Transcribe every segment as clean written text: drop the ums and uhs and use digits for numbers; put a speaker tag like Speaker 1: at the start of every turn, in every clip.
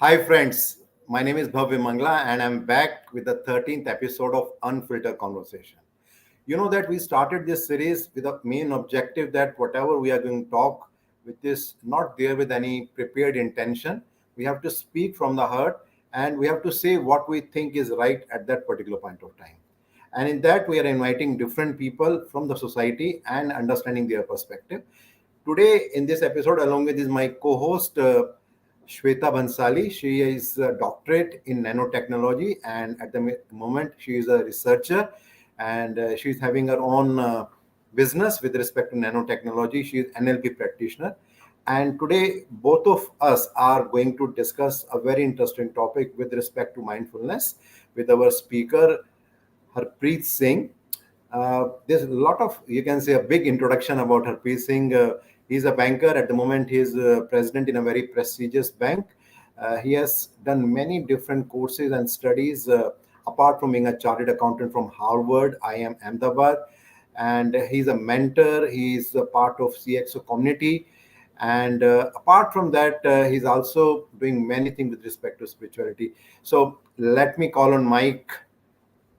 Speaker 1: Hi, friends. My name is Bhavya Mangla, and I'm back with the 13th episode of Unfiltered Conversation. You know that we started this series with a main objective that whatever we are going to talk with is not there with any prepared intention. We have to speak from the heart and we have to say what we think is right at that particular point of time. And in that, we are inviting different people from the society and understanding their perspective. Today, in this episode, along with is my co-host Shweta Bansali. She is a doctorate in nanotechnology, and at the moment, she is a researcher, and she is having her own business with respect to nanotechnology. She is NLP practitioner, and today, both of us are going to discuss a very interesting topic with respect to mindfulness with our speaker Harpreet Singh. There's a lot of, you can say, a big introduction about Harpreet Singh. He's a banker. At the moment, he's president in a very prestigious bank. He has done many different courses and studies, apart from being a chartered accountant from Harvard, IIM Ahmedabad. And he's a mentor. He's a part of CXO community. And apart from that, he's also doing many things with respect to spirituality. So let me call on Mike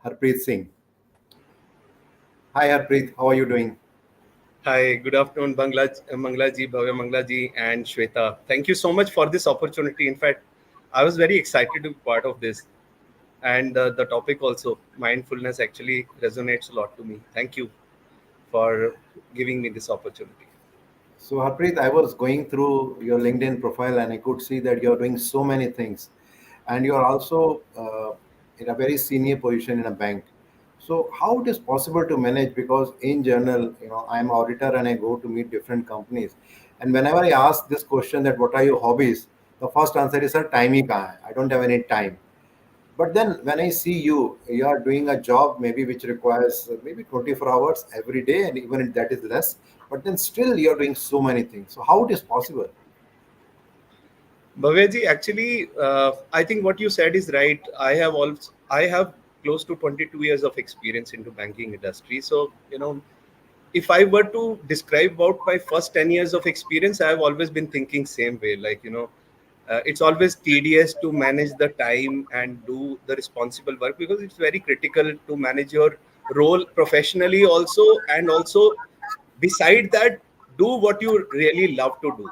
Speaker 1: Harpreet Singh. Hi, Harpreet. How are you doing?
Speaker 2: Hi, good afternoon, Manglaji, Bhavya Manglaji, and Shweta. Thank you so much for this opportunity. In fact, I was very excited to be part of this. And the topic also, mindfulness, actually resonates a lot to me. Thank you for giving me this opportunity.
Speaker 1: So, Harpreet, I was going through your LinkedIn profile and I could see that you're doing so many things. And you're also in a very senior position in a bank. So, how it is possible to manage? Because in general, I'm auditor and I go to meet different companies. And whenever I ask this question that what are your hobbies, the first answer is, sir, time hi kahan hai? I don't have any time. But then when I see you are doing a job maybe which requires maybe 24 hours every day, and even if that is less, but then still you're doing so many things. So how it is possible?
Speaker 2: Bhavyaji, actually, I think what you said is right. I have close to 22 years of experience into banking industry. So, if I were to describe about my first 10 years of experience, I've always been thinking same way. It's always tedious to manage the time and do the responsible work because it's very critical to manage your role professionally also, and also beside that, do what you really love to do,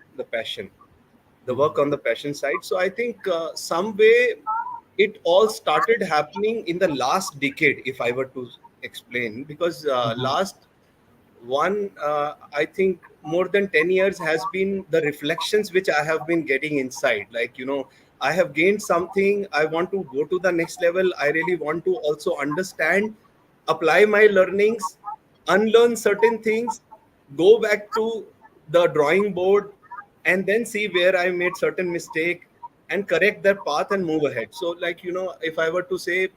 Speaker 2: the work on the passion side. So I think some way it all started happening in the last decade, if I were to explain, because
Speaker 1: Mhm.
Speaker 2: last I think more than 10 years has been the reflections which I have been getting inside. I have gained something. I want to go to the next level. I really want to also understand, apply my learnings, unlearn certain things, go back to the drawing board, and then see where I made certain mistake and correct that path and move ahead. So, if I were to say,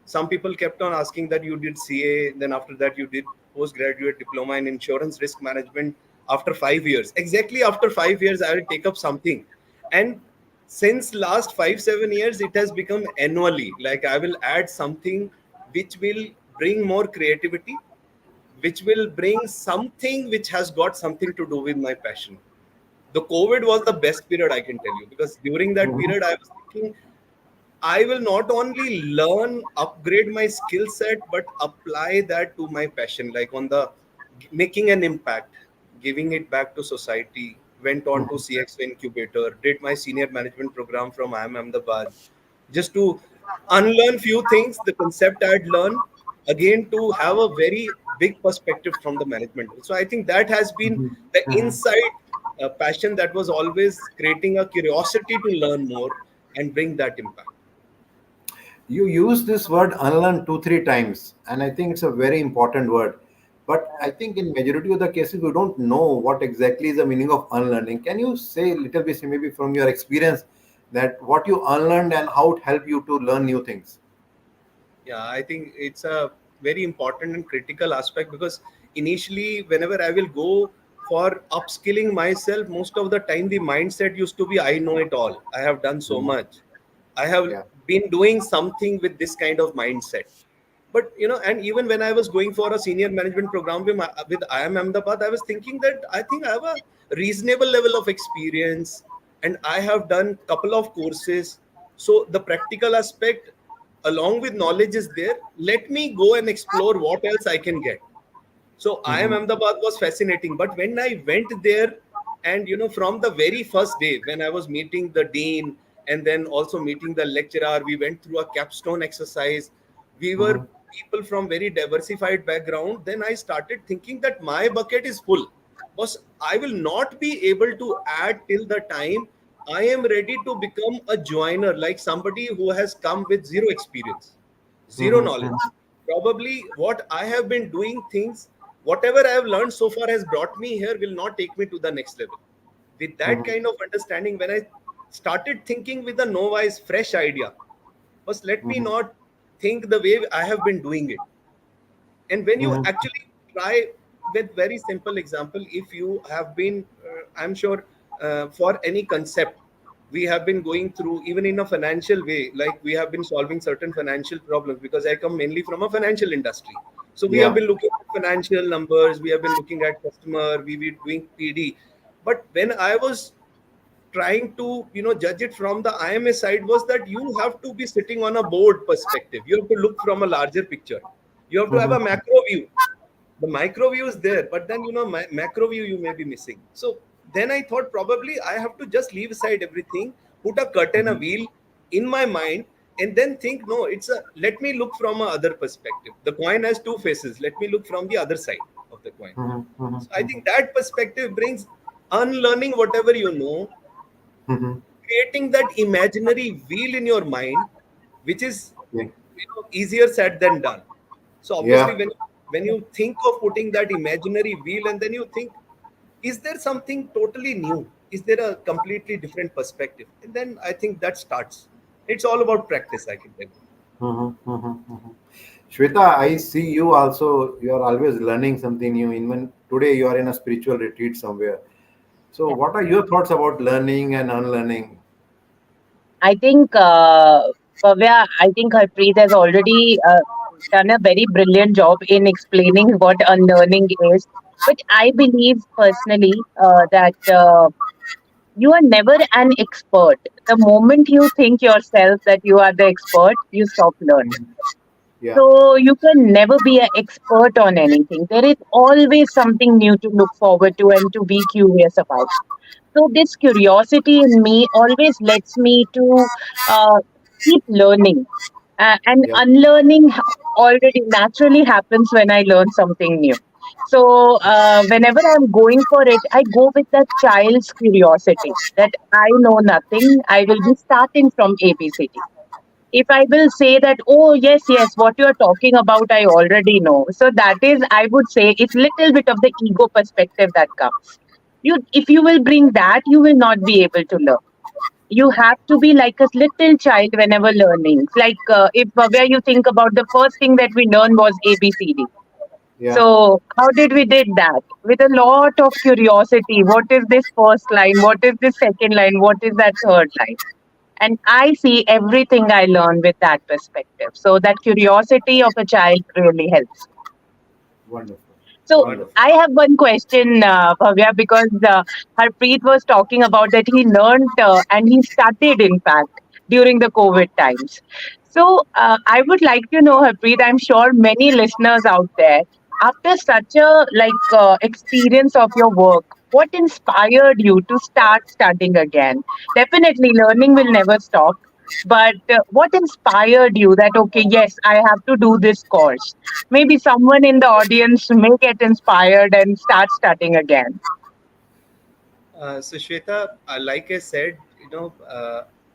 Speaker 2: some people kept on asking that you did CA, then after that you did postgraduate diploma in insurance risk management after 5 years. Exactly after 5 years, I will take up something. And since last 5 7 years, it has become annually. Like I will add something which will bring more creativity, which will bring something which has got something to do with my passion. The COVID was the best period, I can tell you, because during that
Speaker 1: Mhm.
Speaker 2: period I was thinking I will not only learn, upgrade my skill set, but apply that to my passion, like on the making an impact, giving it back to society. Went on to
Speaker 1: Mhm.
Speaker 2: CXO incubator, did my senior management program from IIM Ahmedabad, just to unlearn few things, the concept I'd learned, again to have a very big perspective from the management. So I think that has been
Speaker 1: Mhm.
Speaker 2: the
Speaker 1: Mhm.
Speaker 2: inside passion that was always creating a curiosity to learn more and bring that impact.
Speaker 1: You use this word unlearn two, three times, and I think it's a very important word. But I think in majority of the cases, we don't know what exactly is the meaning of unlearning. Can you say a little bit, maybe from your experience, that what you unlearned and how it helped you to learn new things?
Speaker 2: Yeah, I think it's a very important and critical aspect, because initially, whenever I will go for upskilling myself, most of the time the mindset used to be I know it all. I have done so
Speaker 1: Mhm.
Speaker 2: much. I have
Speaker 1: Yeah.
Speaker 2: been doing something with this kind of mindset. But and even when I was going for a senior management program with IIM Ahmedabad, I was thinking that I think I have a reasonable level of experience, and I have done couple of courses. So the practical aspect along with knowledge is there. Let me go and explore what else I can get. So IIM
Speaker 1: Mhm.
Speaker 2: Ahmedabad was fascinating. But when I went there, and from the very first day, when I was meeting the dean and then also meeting the lecturer, we went through a capstone exercise. We were
Speaker 1: Mhm.
Speaker 2: people from very diversified background. Then I started thinking that my bucket is full. Because I will not be able to add till the time I am ready to become a joiner, like somebody who has come with zero experience, zero
Speaker 1: Mhm.
Speaker 2: knowledge.
Speaker 1: Mhm.
Speaker 2: Probably what I have been doing things, whatever I have learned so far has brought me here, will not take me to the next level. With that
Speaker 1: Mhm.
Speaker 2: kind of understanding, when I started thinking with a novice, fresh idea, was let me
Speaker 1: Mhm.
Speaker 2: not think the way I have been doing it. And when you
Speaker 1: Mhm.
Speaker 2: actually try, with very simple example, if you have been I'm sure for any concept, we have been going through, even in a financial way, like we have been solving certain financial problems, because I come mainly from a financial industry. So we have
Speaker 1: Yeah.
Speaker 2: been looking at financial numbers, we have been looking at customer, we were doing PD. But when I was trying to judge it from the IMS side, was that you have to be sitting on a board perspective. You have to look from a larger picture. You have to have a
Speaker 1: Mhm.
Speaker 2: macro view. The micro view is there, but then macro view you may be missing. So then I thought probably I have to just leave aside everything, put a curtain, a
Speaker 1: Mhm.
Speaker 2: wheel in my mind, and then think, no, it's a let me look from a other perspective. The coin has two faces. Let me look from the other side of the coin.
Speaker 1: Mhm. Mhm.
Speaker 2: So I think
Speaker 1: Mhm.
Speaker 2: that perspective brings unlearning whatever you know,
Speaker 1: Mhm.
Speaker 2: creating that imaginary wheel in your mind, which is
Speaker 1: Yeah.
Speaker 2: easier said than done. So obviously
Speaker 1: Yeah.
Speaker 2: when you think of putting that imaginary wheel, and then you think, is there something totally new, is there a completely different perspective, and then I think that starts. It's all about practice, I can tell you.
Speaker 1: Mhm. Mhm. Mhm. Shweta, I see you also. You are always learning something new. Even today, you are in a spiritual retreat somewhere. So,
Speaker 3: Yeah.
Speaker 1: what are your thoughts about learning and unlearning?
Speaker 3: I think, Bhavya, I think Harpreet has already done a very brilliant job in explaining what unlearning is. But I believe personally that you are never an expert. The moment you think yourself that you are the expert, you stop learning.
Speaker 1: Mhm. Yeah.
Speaker 3: So you can never be an expert on anything. There is always something new to look forward to and to be curious about. So this curiosity in me always lets me to uh, keep learning, and
Speaker 1: Yeah.
Speaker 3: unlearning already naturally happens when I learn something new. So whenever I'm going for it, I go with that child's curiosity that I know nothing. I will be starting from ABCD. If I will say that, oh yes, yes, what you are talking about, I already know. So that is, I would say, it's little bit of the ego perspective that comes. If you will bring that, you will not be able to learn. You have to be like a little child whenever learning. Like if where you think about the first thing that we learned was ABCD.
Speaker 1: Yeah.
Speaker 3: So how did we did that? With a lot of curiosity. What is this first line? What is this second line? What is that third line? And I see everything I learn with that perspective. So that curiosity of a child really helps.
Speaker 1: Wonderful.
Speaker 3: So
Speaker 1: Wonderful.
Speaker 2: Wonderful.
Speaker 3: I have one question, Bhavya, because Harpreet was talking about that he learned and he studied, in fact, during the COVID times. So I would like to know, Harpreet, I'm sure many listeners out there, after such a experience of your work, what inspired you to start studying again? Definitely, learning will never stop. But what inspired you that, okay, yes, I have to do this course? Maybe someone in the audience may get inspired and start studying again.
Speaker 2: So Shweta, like I said,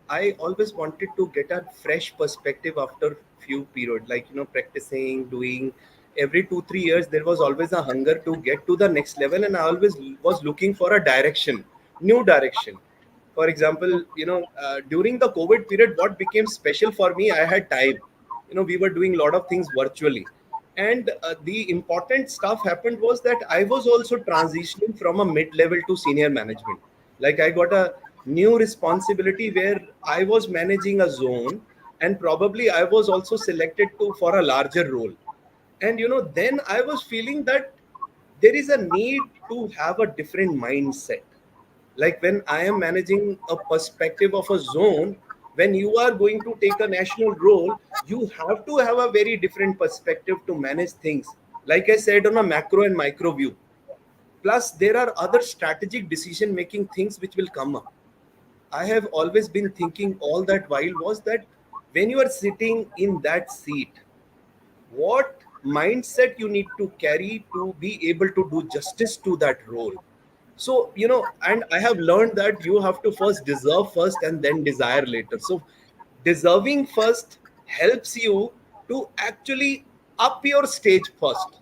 Speaker 2: I always wanted to get a fresh perspective after few period, like practicing, doing. Every 2 3 years, there was always a hunger to get to the next level, and I always was looking for a direction, new direction. For example, during the COVID period, what became special for me, I had time. We were doing a lot of things virtually, and the important stuff happened was that I was also transitioning from a mid-level to senior management. Like I got a new responsibility where I was managing a zone, and probably I was also selected to for a larger role. And then I was feeling that there is a need to have a different mindset. Like when I am managing a perspective of a zone, when you are going to take a national role, you have to have a very different perspective to manage things, like I said, on a macro and micro view. Plus there are other strategic decision making things which will come up. I have always been thinking all that while was that when you are sitting in that seat, what mindset you need to carry to be able to do justice to that role. So, and I have learned that you have to first deserve first and then desire later. So, deserving first helps you to actually up your stage first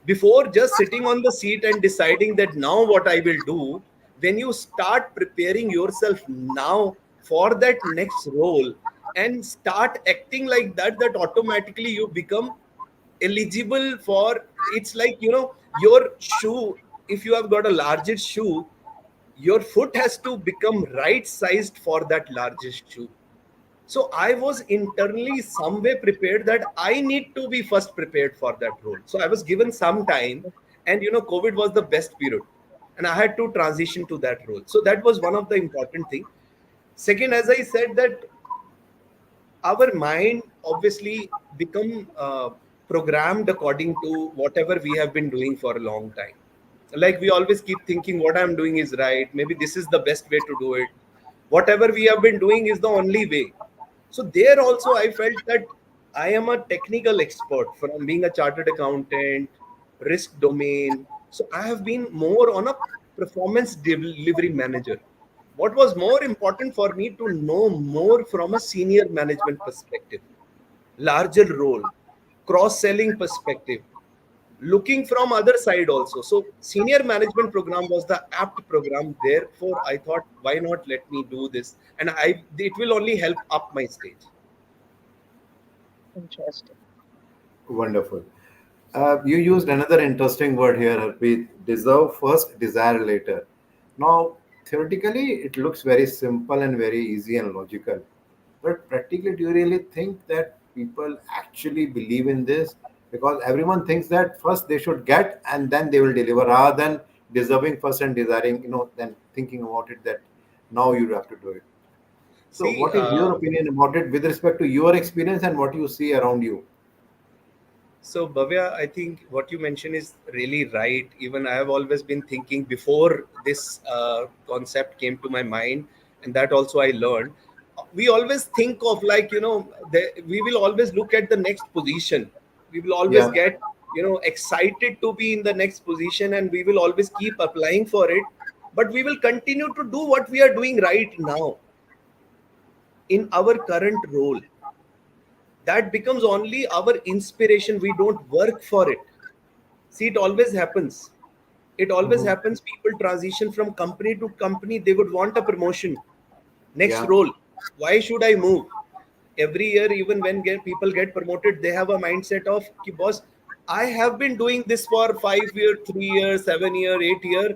Speaker 2: before just sitting on the seat and deciding that now what I will do. When you start preparing yourself now for that next role and start acting like that, that automatically you become eligible for. It's like, your shoe, if you have got a larger shoe, your foot has to become right sized for that largest shoe. So I was internally some way prepared that I need to be first prepared for that role. So I was given some time, and COVID was the best period, and I had to transition to that role. So that was one of the important thing. Second, as I said, that our mind obviously become programmed according to whatever we have been doing for a long time. Like we always keep thinking what I'm doing is right, maybe this is the best way to do it, whatever we have been doing is the only way. So there also I felt that I am a technical expert from being a chartered accountant, risk domain. So I have been more on a performance delivery manager. What was more important for me to know more from a senior management perspective, larger role, cross selling perspective, looking from other side also. So senior management program was the apt program. Therefore I thought, why not let me do this, and I it will only help up my stage.
Speaker 3: Interesting.
Speaker 1: Wonderful. You used another interesting word here, Harpreet. Deserve first, desire later. Now, theoretically, it looks very simple and very easy and logical. But practically, do you really think that people actually believe in this? Because everyone thinks that first they should get and then they will deliver, rather than deserving first and desiring, then thinking about it that now you have to do it. So,
Speaker 2: See,
Speaker 1: what is your opinion about it with respect to your experience and what you see around you?
Speaker 2: so Bhavya, I think what you mentioned is really right. Even I have always been thinking before this concept came to my mind, and that also I learned. We always think of like, we will always look at the next position. We will always
Speaker 1: Yeah.
Speaker 2: get, excited to be in the next position, and we will always keep applying for it. But we will continue to do what we are doing right now in our current role. That becomes only our inspiration. We don't work for it. See, it always happens. It always
Speaker 1: Mhm.
Speaker 2: happens. People transition from company to company. They would want a promotion, next
Speaker 1: Yeah.
Speaker 2: role. Why should I move? Every year, even when people get promoted, they have a mindset of, "Ki, boss, I have been doing this for 5 years, 3 years, 7 years, 8 years.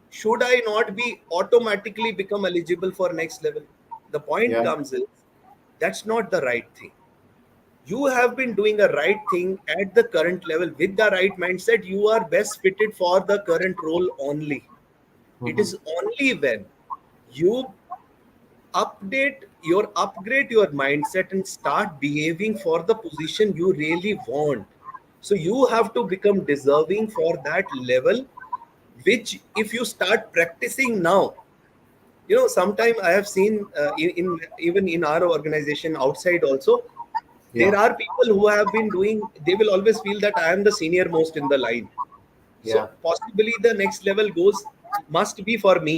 Speaker 2: Should I not be automatically become eligible for next level?" The point
Speaker 1: Yeah.
Speaker 2: comes is that's not the right thing. You have been doing a right thing at the current level with the right mindset. You are best fitted for the current role only. It
Speaker 1: Mhm.
Speaker 2: is only when you upgrade your mindset and start behaving for the position you really want. So you have to become deserving for that level, which if you start practicing now, sometime I have seen in even in our organization outside also,
Speaker 1: Yeah.
Speaker 2: there are people who have been doing, they will always feel that I am the senior most in the line. So
Speaker 1: Yeah.
Speaker 2: possibly the next level goes must be for me.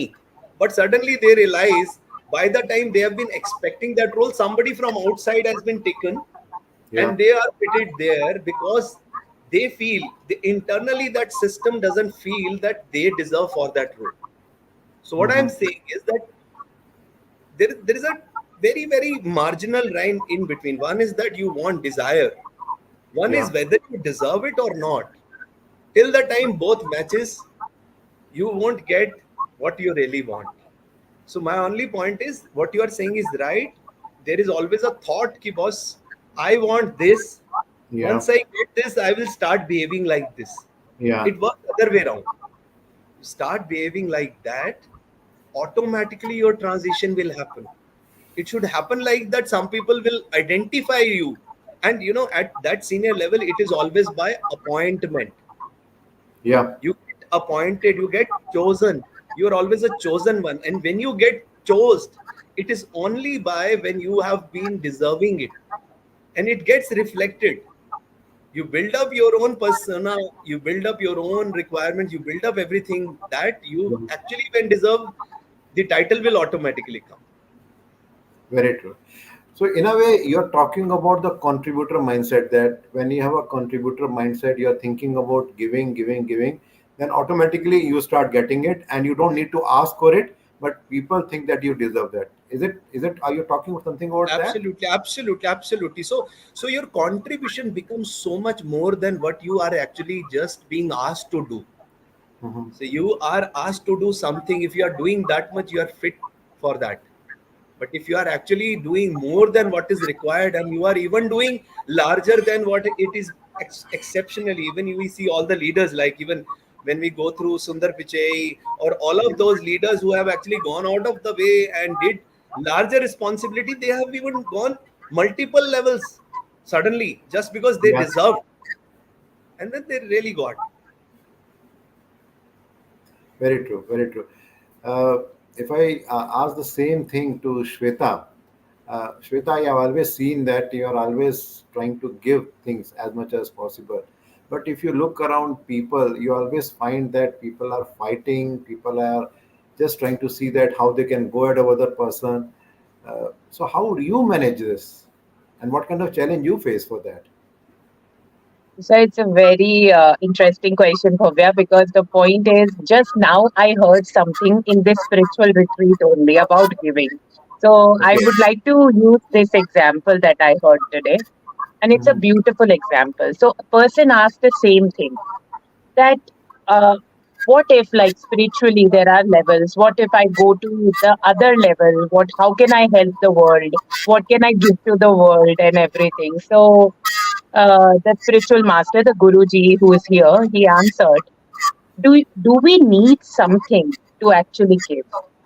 Speaker 2: But suddenly they realize by the time they have been expecting that role, somebody from outside has been taken,
Speaker 1: Yeah.
Speaker 2: and they are fitted there because they feel internally that system doesn't feel that they deserve for that role. So what I'm
Speaker 1: Mhm.
Speaker 2: saying is that there is a very, very marginal line in between. One is that you want desire. One is
Speaker 1: Yeah.
Speaker 2: whether you deserve it or not. Till the time both matches, you won't get what you really want. So my only point is what you are saying is right. There is always a thought ki boss, I want this.
Speaker 1: Yeah.
Speaker 2: Once I get this, I will start behaving like this.
Speaker 1: Yeah.
Speaker 2: It works other way around. Start behaving like that, automatically your transition will happen. It should happen like that. Some people will identify you, and at that senior level, it is always by appointment.
Speaker 1: Yeah.
Speaker 2: You get appointed, you get chosen. You are always a chosen one, and when you get chosen, it is only by when you have been deserving it, and it gets reflected. You build up your own persona, you build up your own requirements, you build up everything that you
Speaker 1: Mhm.
Speaker 2: actually when deserve, the title will automatically come.
Speaker 1: Very true. So in a way, you're talking about the contributor mindset, that when you have a contributor mindset, you're thinking about giving, giving, giving, then automatically you start getting it and you don't need to ask for it, but people think that you deserve that. Is it, are you talking something about that?
Speaker 2: Absolutely, absolutely, absolutely. So your contribution becomes so much more than what you are actually just being asked to do.
Speaker 1: Hmm.
Speaker 2: So you are asked to do something. If you are doing that much, you are fit for that. But if you are actually doing more than what is required, and you are even doing larger than what it is, exceptionally, even we see all the leaders, like even when we go through Sundar Pichai or all of those leaders who have actually gone out of the way and did larger responsibility, they have even gone multiple levels suddenly just because they
Speaker 1: Yeah.
Speaker 2: deserved, and then they really got.
Speaker 1: Very true, very true. Uh, if I ask the same thing to Shweta, Shweta, I have always seen that you are always trying to give things as much as possible. But if you look around people, you always find that people are fighting, people are just trying to see that how they can go at another person. So how do you manage this? And what kind of challenge you face for that?
Speaker 3: So it's a very interesting question, Bhavya, because the point is just now I heard something in this spiritual retreat only about giving. So I
Speaker 1: Okay.
Speaker 3: would like to use this example that I heard today. And it's a
Speaker 1: Mhm.
Speaker 3: beautiful example. So a person asked the same thing that uh, what if like spiritually there are levels? What if I go to the other level? What how can I help the world? What can I give to the world and everything? So the spiritual master, the Guruji who is here, he answered, do we need something to actually give?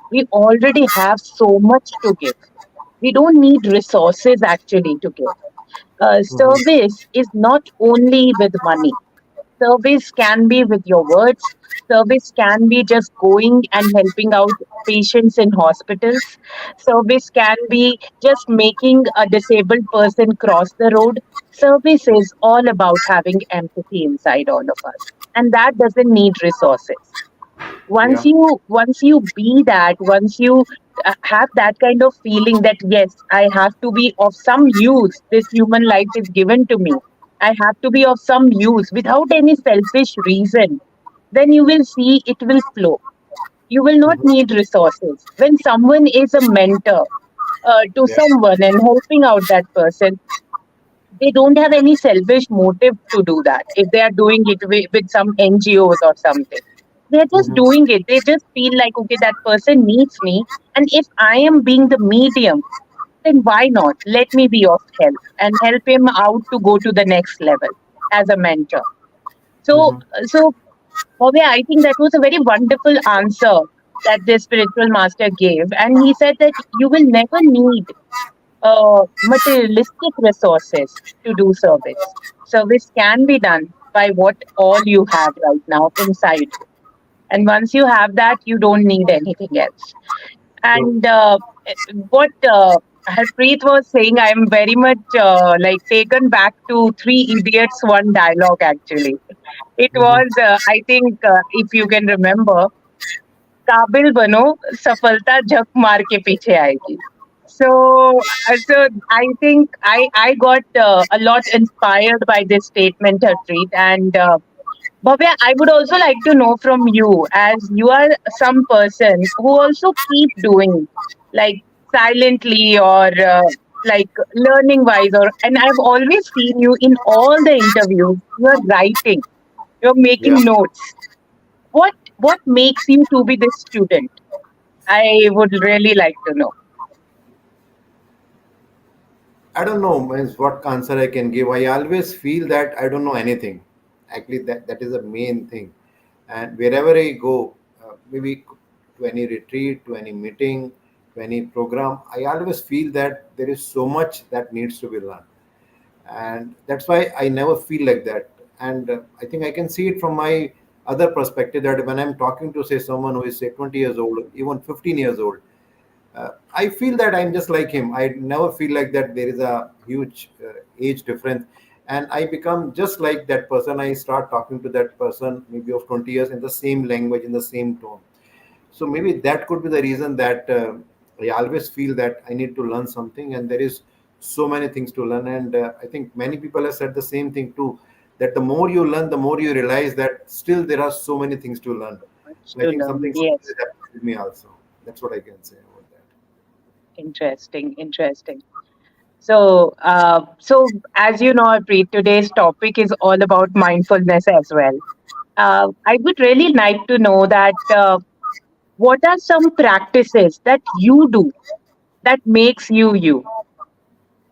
Speaker 3: We already have so much to give. We don't need resources actually to give.
Speaker 1: Mhm.
Speaker 3: Service is not only with money. Service can be with your words. Service can be just going and helping out patients in hospitals. Service can be just making a disabled person cross the road. Service is all about having empathy inside all of us. And that doesn't need resources.
Speaker 1: Yeah.
Speaker 3: Once you be that, once you have that kind of feeling that yes, I have to be of some use, this human life is given to me, I have to be of some use without any selfish reason, then you will see it will flow. You will not
Speaker 1: Mhm.
Speaker 3: need resources. When someone is a mentor to
Speaker 1: Yeah.
Speaker 3: someone and helping out that person, they don't have any selfish motive to do that. If they are doing it with some NGOs or something, they're just
Speaker 1: Mhm.
Speaker 3: doing it. They just feel like, okay, that person needs me. And if I am being the medium, then why not? Let me be of help and help him out to go to the next level as a mentor. So,
Speaker 1: Mhm.
Speaker 3: so, Bhavya, I think that was a very wonderful answer that the spiritual master gave. And he said that you will never need materialistic resources to do service. Service can be done by what all you have right now inside you. And once you have that, you don't need anything else.
Speaker 1: True.
Speaker 3: And what Harpreet was saying, I'm very much like taken back to Three Idiots, one dialogue actually. It
Speaker 1: Mhm.
Speaker 3: was, I think, if you can remember, काबिल बनो सफलता झक मार के पीछे आएगी. So I think I got a lot inspired by this statement, Harpreet. And Bhavya, I would also like to know from you, as you are some person who also keep doing like silently or like learning wise, or and I've always seen you in all the interviews. You're writing, you're
Speaker 1: Yeah.
Speaker 3: making notes. What makes you to be this student? I would really like to know.
Speaker 1: I don't know means what answer I can give. I always feel that I don't know anything. Actually, that is the main thing. And wherever I go, maybe to any retreat, to any meeting, to any program, I always feel that there is so much that needs to be learned, and that's why I never feel like that. And I think I can see it from my other perspective, that when I'm talking to, say, someone who is, say, 20 years old, even 15 years old, I feel that I'm just like him. I never feel like that there is a huge age difference, and I become just like that person. I start talking to that person, maybe of 20 years, in the same language, in the same tone. So maybe that could be the reason that I always feel that I need to learn something, and there is so many things to learn. And I think many people have said the same thing too, that the more you learn, the more you realize that still there are so many things to learn.
Speaker 3: Much
Speaker 1: So I
Speaker 3: to
Speaker 1: think
Speaker 3: learn.
Speaker 1: something similar
Speaker 3: Yes.
Speaker 1: has happened with me also. That's what I can say about that.
Speaker 3: Interesting. Interesting. So as you know, Harpreet, today's topic is all about mindfulness as well. I would really like to know that what are some practices that you do that makes you you,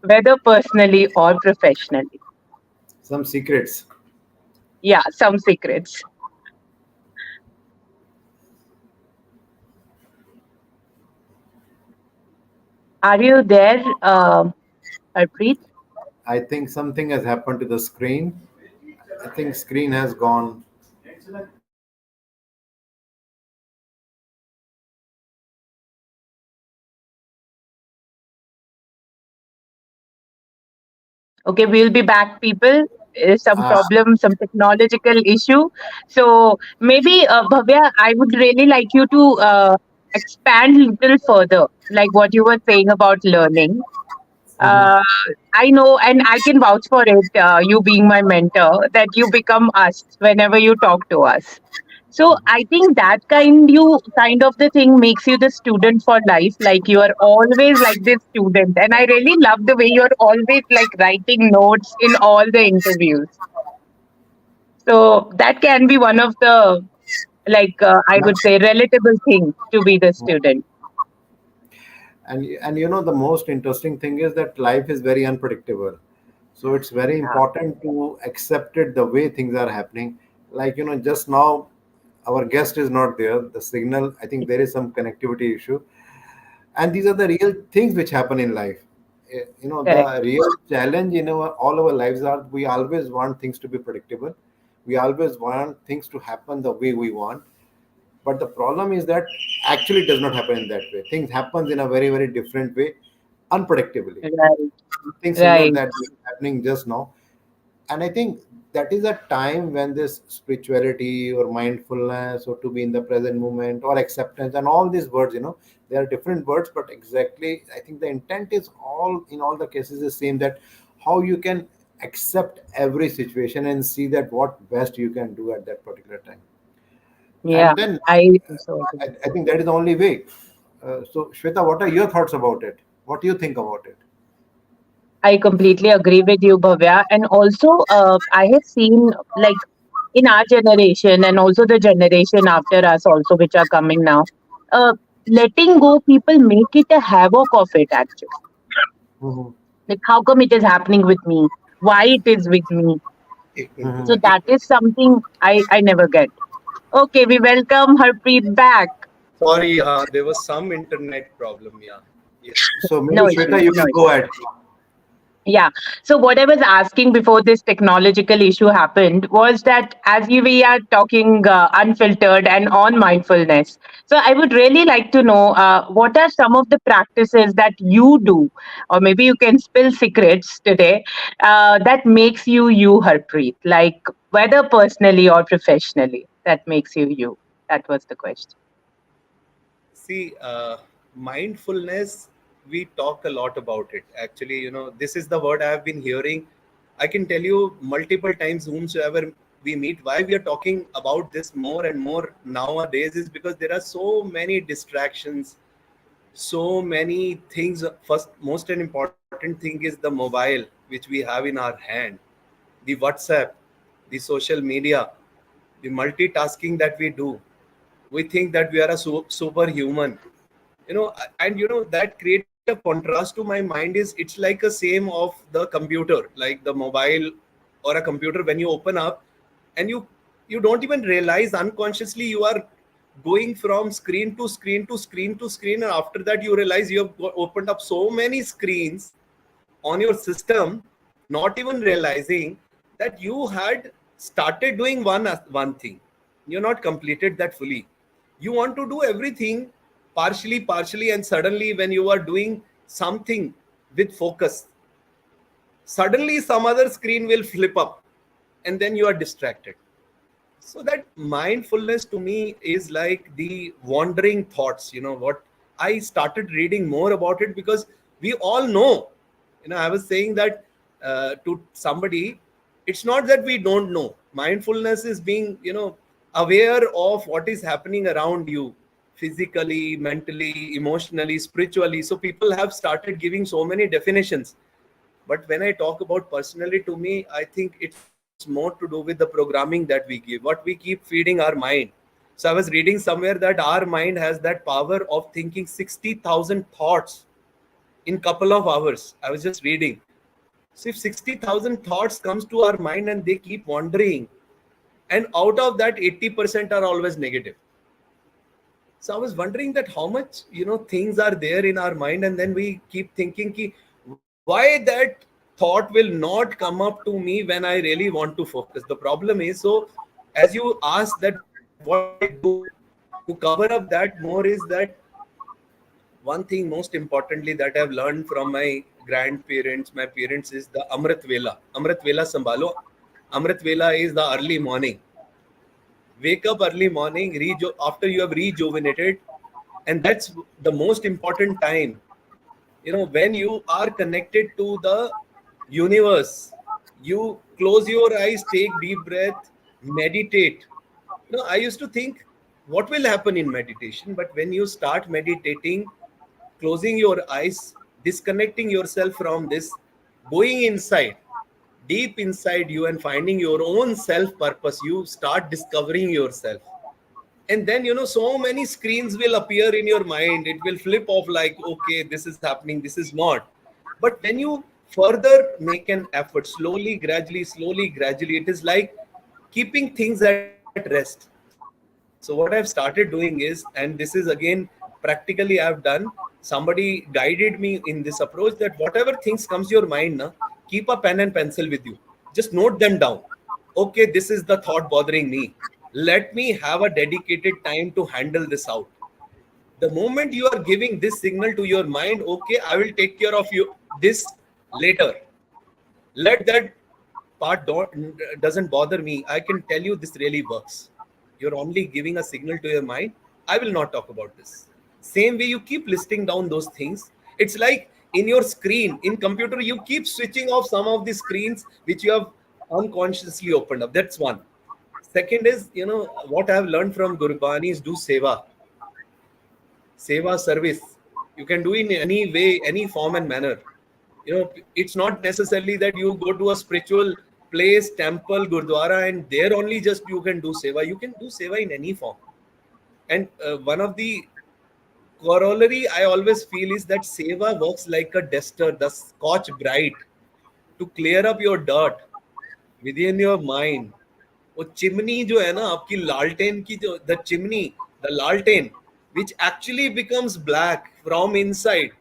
Speaker 3: whether personally or professionally?
Speaker 1: Some secrets.
Speaker 3: Yeah, some secrets. Are you there, Harpreet?
Speaker 1: I think something has happened to the screen. I think screen has gone.
Speaker 3: Okay, we'll be back, people. Some
Speaker 1: Uh,
Speaker 3: problem, some technological issue. So maybe, Bhavya, I would really like you to expand a little further, like what you were saying about learning.
Speaker 1: mhm.
Speaker 3: Uh, I know, and I can vouch for it, you being my mentor, that you become us whenever you talk to us. So I think that kind of the thing makes you the student for life. Like you are always like this student. And I really love the way you're always like writing notes in all the interviews. So that can be one of the I
Speaker 1: Yeah.
Speaker 3: would say relatable thing to be the student.
Speaker 1: And you know, the most interesting thing is that life is very unpredictable. So it's very
Speaker 3: Yeah,
Speaker 1: important to accept it the way things are happening. Like, you know, just now our guest is not there. The signal, I think there is some connectivity issue. And these are the real things which happen in life. You know, the
Speaker 3: correct.
Speaker 1: real challenge in all our lives are, we always want things to be predictable. We always want things to happen the way we want. But the problem is that actually it does not happen in that way. Things happens in a very, very different way, unpredictably.
Speaker 3: Right,
Speaker 1: Something similar
Speaker 3: right.
Speaker 1: that is happening just now. And I think that is a time when this spirituality or mindfulness or to be in the present moment or acceptance and all these words, you know, they are different words, but exactly I think the intent is all in all the cases the same, that how you can accept every situation and see that what best you can do at that particular time.
Speaker 3: Yeah,
Speaker 1: And then
Speaker 3: I also agree.
Speaker 1: I think that is the only way. So Shweta, what are your thoughts about it? What do you think about it?
Speaker 3: I completely agree with you, Bhavya. And also, I have seen like in our generation and also the generation after us, also which are coming now, uh, letting go, people make it a havoc of it. Actually,
Speaker 1: Mhm.
Speaker 3: like how come it is happening with me? Why it is with me? So
Speaker 1: Mhm.
Speaker 3: that is something I never get. Okay, we welcome Harpreet back.
Speaker 2: Sorry, there was some internet problem. Yeah. Yes.
Speaker 1: So maybe
Speaker 3: No
Speaker 1: Shweta,
Speaker 3: issues,
Speaker 1: you
Speaker 3: no
Speaker 1: will go
Speaker 3: issues.
Speaker 1: ahead.
Speaker 3: Yeah. So what I was asking before this technological issue happened was that as we are talking unfiltered and on mindfulness, so I would really like to know what are some of the practices that you do, or maybe you can spill secrets today that makes you, Harpreet, like whether personally or professionally, that makes you. That was the question.
Speaker 2: See, mindfulness, we talk a lot about it. Actually, this is the word I have been hearing. I can tell you multiple times, whomsoever we meet, why we are talking about this more and more nowadays is because there are so many distractions, so many things. First, most and important thing is the mobile, which we have in our hand, the WhatsApp, the social media, the multitasking that we do. We think that we are a superhuman, and that create a contrast to my mind. Is it's like a same of the computer, like the mobile or a computer. When you open up and you don't even realize, unconsciously you are going from screen to screen to screen to screen, and after that you realize you have opened up so many screens on your system, not even realizing that you had started doing one thing. You're not completed that fully. You want to do everything partially, and suddenly when you are doing something with focus, suddenly some other screen will flip up, and then you are distracted. So that mindfulness to me is like the wandering thoughts. You know what, I started reading more about it because we all know, I was saying that to somebody, it's not that we don't know. Mindfulness is being, aware of what is happening around you, physically, mentally, emotionally, spiritually. So people have started giving so many definitions. But when I talk about personally, to me, I think it's more to do with the programming that we give, what we keep feeding our mind. So I was reading somewhere that our mind has that power of thinking 60,000 thoughts in couple of hours. I was just reading. So if 60,000 thoughts comes to our mind and they keep wandering, and out of that 80% are always negative. So I was wondering that how much, things are there in our mind, and then we keep thinking ki, why that thought will not come up to me when I really want to focus. The problem is, so as you ask that what should I do to cover up that more, is that one thing most importantly that I've learned from my grandparents, my parents, is the Amrit Vela. Amrit Vela Sambhalo. Amrit Vela is the early morning. Wake up early morning, after you have rejuvenated, and that's the most important time. When you are connected to the universe, you close your eyes, take deep breath, meditate. I used to think what will happen in meditation, but when you start meditating, closing your eyes, disconnecting yourself from this, going inside, deep inside you, and finding your own self purpose, you start discovering yourself. And then, so many screens will appear in your mind. It will flip off like, okay, this is happening, this is not. But when you further make an effort, slowly gradually, it is like keeping things at rest. So what I've started doing is, and this is again practically I've done, somebody guided me in this approach, that whatever things comes your mind na, keep a pen and pencil with you, just note them down. Okay, this is the thought bothering me, let me have a dedicated time to handle this out. The moment you are giving this signal to your mind, okay, I will take care of you this later, let that part doesn't bother me, I can tell you this really works. You're only giving a signal to your mind, I will not talk about this. Same way you keep listing down those things. It's like in your screen in computer, you keep switching off some of the screens which you have unconsciously opened up. That's one. Second is, what I have learned from Gurbani is do seva service. You can do in any way, any form and manner. It's not necessarily that you go to a spiritual place, temple, gurdwara, and there only just you can do seva. You can do seva in any form. And one of the corollary I always feel is that seva works like a duster, the scotch bright, to clear up your dirt within your mind. वो chimney जो है ना आपकी लालटेन की, जो the chimney, the लालटेन which actually becomes black from inside.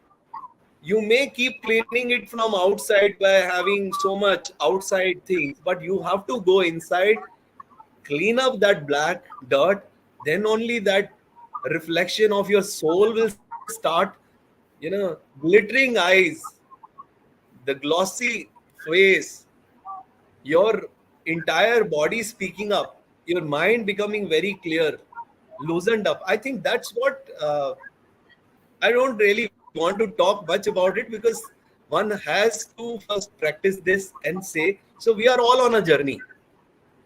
Speaker 2: You may keep cleaning it from outside by having so much outside things, but you have to go inside, clean up that black dirt, then only that reflection of your soul will start, glittering eyes, the glossy face, your entire body speaking up, your mind becoming very clear, loosened up. I think that's what I don't really want to talk much about it, because one has to first practice this and say, so we are all on a journey.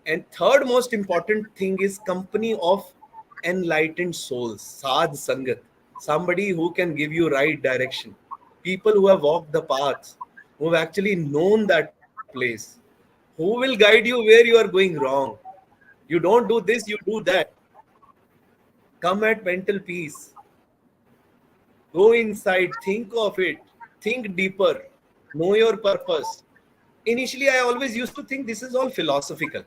Speaker 2: And third most important thing is company of enlightened souls, Sadh Sangat, somebody who can give you right direction, people who have walked the path, who have actually known that place, who will guide you where you are going wrong. You don't do this, you do that. Come at mental peace. Go inside, think of it, think deeper, know your purpose. Initially, I always used to think this is all philosophical.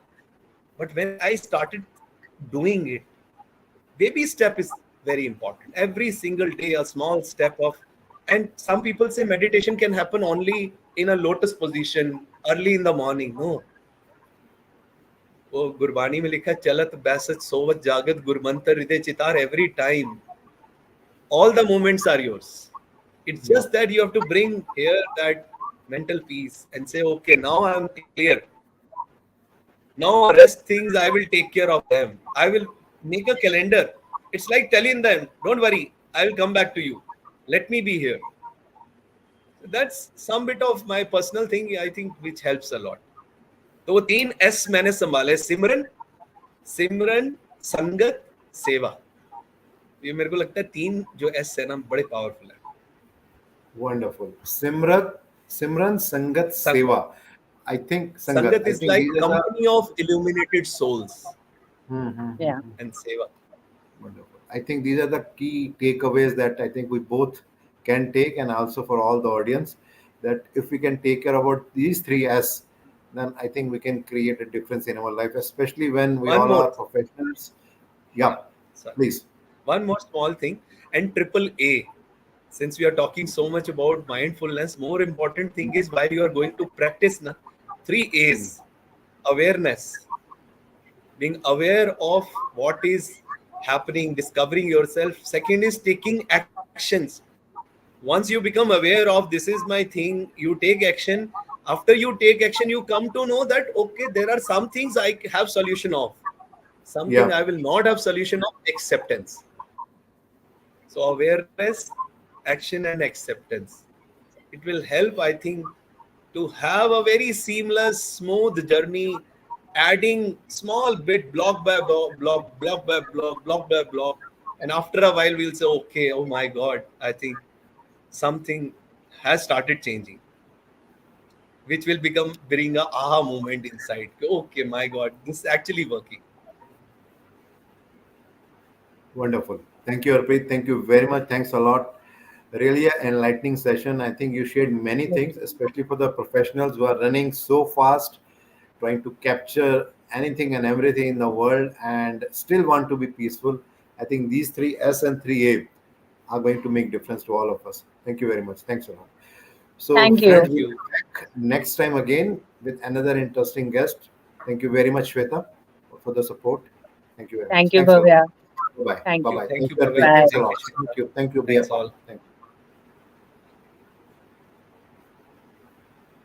Speaker 2: But when I started doing it, Baby step is very important. Every single day, a small step of, and some people say meditation can happen only in a lotus position early in the morning. No, वो गुरबानी में लिखा है, चलत बैसत सोवत जागत गुरमंत्र हृदय चितार. Every time, all the moments are yours. It's
Speaker 1: Yeah.
Speaker 2: just that you have to bring here that mental peace and say, okay, now I am clear. Now rest things, I will take care of them. I will make a calendar. It's like telling them, don't worry, I will come back to you. Let me be here. That's some bit of my personal thing, I think, which helps a lot. तो वो 3 S मैंने संभाले, सिमरन, सिमरन, संगत, सेवा. ये मेरे को लगता है 3 S है ना, बड़े पावरफुल है.
Speaker 1: Wonderful. Simran, Sangat, Seva. I think Sangat.
Speaker 2: Sangat
Speaker 1: I
Speaker 2: is
Speaker 1: think
Speaker 2: like
Speaker 1: these are
Speaker 2: company of illuminated souls,
Speaker 3: Yeah.
Speaker 2: and seva.
Speaker 1: wonderful. I think these are the key takeaways that I think we both can take, and also for all the audience, that if we can take care about these three S, then I think we can create a difference in our life, especially when we
Speaker 2: One
Speaker 1: all
Speaker 2: more
Speaker 1: are professionals. Yeah,
Speaker 2: Sorry.
Speaker 1: please.
Speaker 2: One more small thing, and triple A. Since we are talking so much about mindfulness, more important thing is while you are going to practice, na, 3 A's: awareness, being aware of what is happening, discovering yourself. Second is taking actions. Once you become aware of this is my thing, you take action. After you take action, you come to know that okay, there are some things I have solution of, something
Speaker 1: Yeah,
Speaker 2: I will not have solution of. Acceptance. So awareness, action, and acceptance. It will help, I think, to have a very seamless, smooth journey, adding small bit, block by block, block by block, block by block. And after a while, we'll say, okay, oh my God, I think something has started changing, which will bring a aha moment inside. Okay, my God, this is actually working.
Speaker 1: wonderful. Thank you, Harpreet. Thank you very much. Thanks a lot. Really an enlightening session. I think you shared many things, especially for the professionals who are running so fast, trying to capture anything and everything in the world and still want to be peaceful. I think these three S and three A are going to make difference to all of us. Thank you very much. Thanks a lot. So,
Speaker 3: Thank
Speaker 1: friends,
Speaker 3: you.
Speaker 2: Thank
Speaker 1: we'll
Speaker 2: you.
Speaker 1: be back next time again with another interesting guest. Thank you very much, Shweta, for the support. Thank you very much.
Speaker 3: Thank you,
Speaker 1: Thanks a lot.
Speaker 3: Bhavya.
Speaker 1: Bye bye.
Speaker 3: Thank
Speaker 1: Bye
Speaker 3: you.
Speaker 1: bye.
Speaker 2: Thank
Speaker 1: Thank
Speaker 2: you,
Speaker 1: you, Harpreet.
Speaker 2: Bhavya.
Speaker 3: Bye.
Speaker 1: Thanks a
Speaker 2: Thank
Speaker 1: lot.
Speaker 2: you, Shweta.
Speaker 1: Thank you. Thank you, dear
Speaker 2: Thanks
Speaker 1: Papa.
Speaker 2: all.
Speaker 1: Thank you.